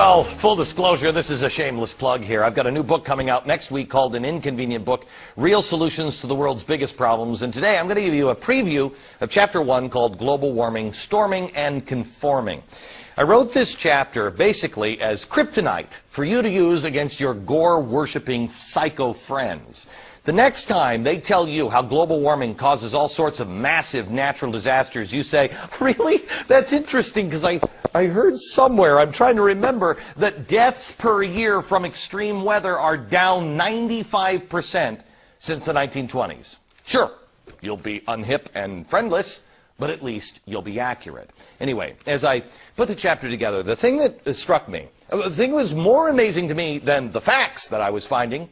Well, full disclosure, this is a shameless plug here. I've got a new book coming out next week called An Inconvenient Book, Real Solutions to the World's Biggest Problems. And today I'm going to give you a preview of Chapter 1 called Global Warming, Storming and Conforming. I wrote this chapter basically as kryptonite for you to use against your gore-worshipping psycho friends. The next time they tell you how global warming causes all sorts of massive natural disasters, you say, really? That's interesting because I heard somewhere, I'm trying to remember, that deaths per year from extreme weather are down 95% since the 1920s. Sure, you'll be unhip and friendless, but at least you'll be accurate. Anyway, as I put the chapter together, the thing that struck me, the thing that was more amazing to me than the facts that I was finding,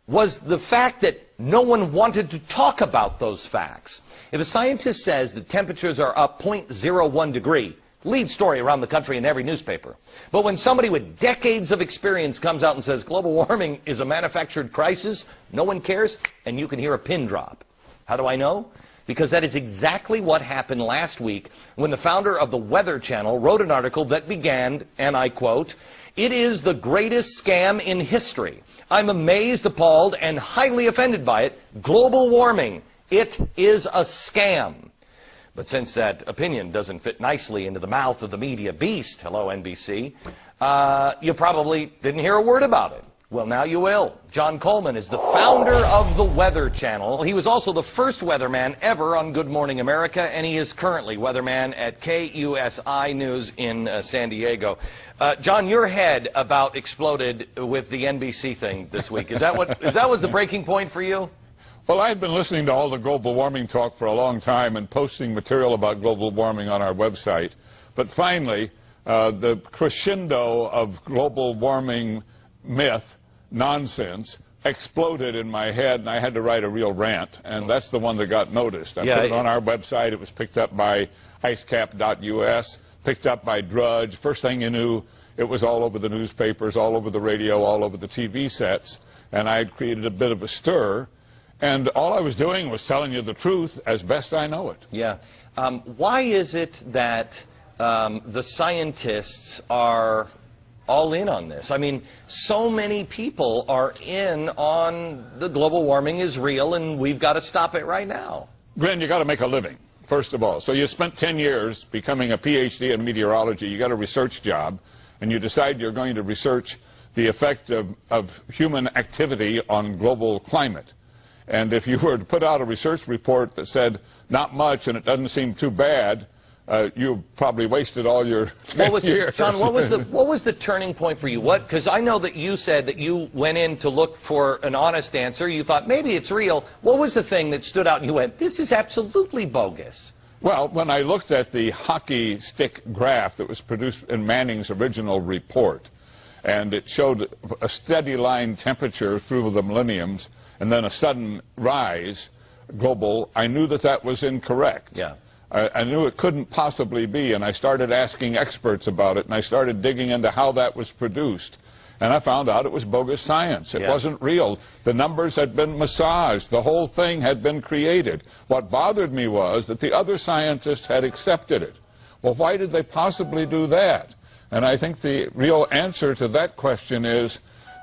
was the fact that no one wanted to talk about those facts. If a scientist says that temperatures are up 0.01 degree, lead story around the country in every newspaper. But when somebody with decades of experience comes out and says global warming is a manufactured crisis, no one cares, and you can hear a pin drop. How do I know? Because that is exactly what happened last week when the founder of the Weather Channel wrote an article that began, and I quote, "It is the greatest scam in history. I'm amazed, appalled, and highly offended by it. Global warming. It is a scam." But since that opinion doesn't fit nicely into the mouth of the media beast, hello NBC, you probably didn't hear a word about it. Well, now you will. John Coleman is the founder of the Weather Channel. He was also the first weatherman ever on Good Morning America, and he is currently weatherman at KUSI News in San Diego. John, your head about exploded with the NBC thing this week. Is that was the breaking point for you? Well, I've been listening to all the global warming talk for a long time and posting material about global warming on our website. But finally, the crescendo of global warming myth, nonsense, exploded in my head, and I had to write a real rant, and that's the one that got noticed. I put it on our website. It was picked up by icecap.us, picked up by Drudge. First thing you knew, it was all over the newspapers, all over the radio, all over the TV sets, and I had created a bit of a stir, and all I was doing was telling you the truth as best I know it. Yeah. Why is it that the scientists are all in on this? I mean, so many people are in on the global warming is real and we've got to stop it right now. Glenn, you got to make a living, first of all. So you spent 10 years becoming a PhD in meteorology. You got a research job, and you decide you're going to research the effect of human activity on global climate. And if you were to put out a research report that said not much and it doesn't seem too bad, you probably wasted all your 10 years. John, what was the turning point for you? Because I know that you said that you went in to look for an honest answer. You thought maybe it's real. What was the thing that stood out and you went, this is absolutely bogus? Well, when I looked at the hockey stick graph that was produced in Manning's original report, and it showed a steady line temperature through the millenniums and then a sudden rise global, I knew that that was incorrect. Yeah. I knew it couldn't possibly be, and I started asking experts about it, and I started digging into how that was produced. And I found out it was bogus science. It wasn't real. The numbers had been massaged. The whole thing had been created. What bothered me was that the other scientists had accepted it. Well, why did they possibly do that? And I think the real answer to that question is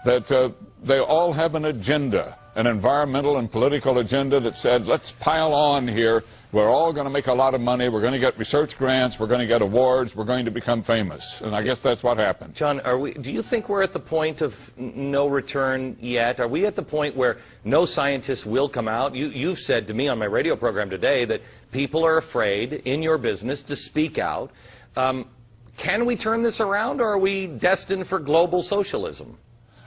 that they all have an agenda, an environmental and political agenda that said, let's pile on here. We're all going to make a lot of money. We're going to get research grants. We're going to get awards. We're going to become famous. And I guess that's what happened. John, do you think we're at the point of no return yet? Are we at the point where no scientists will come out? You've said to me on my radio program today that people are afraid in your business to speak out. Can we turn this around, or are we destined for global socialism?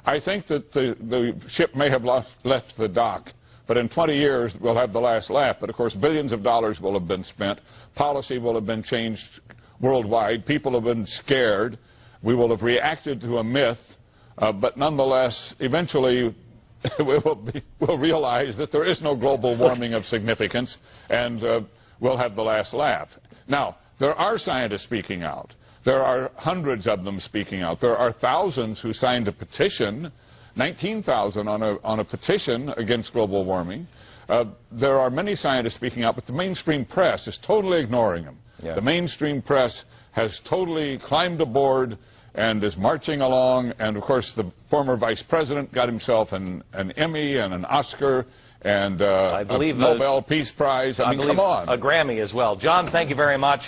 I think that the ship may have left the dock. But in 20 years, we'll have the last laugh. But, of course, billions of dollars will have been spent. Policy will have been changed worldwide. People have been scared. We will have reacted to a myth. But nonetheless, eventually, we'll realize that there is no global warming of significance, and we'll have the last laugh. Now, there are scientists speaking out. There are hundreds of them speaking out. There are thousands who signed a petition, 19,000 on a petition against global warming. There are many scientists speaking out, but the mainstream press is totally ignoring them. Yeah. The mainstream press has totally climbed aboard and is marching along. And, of course, the former vice president got himself an Emmy and an Oscar and I believe a Nobel Peace Prize. I mean, come on. A Grammy as well. John, thank you very much.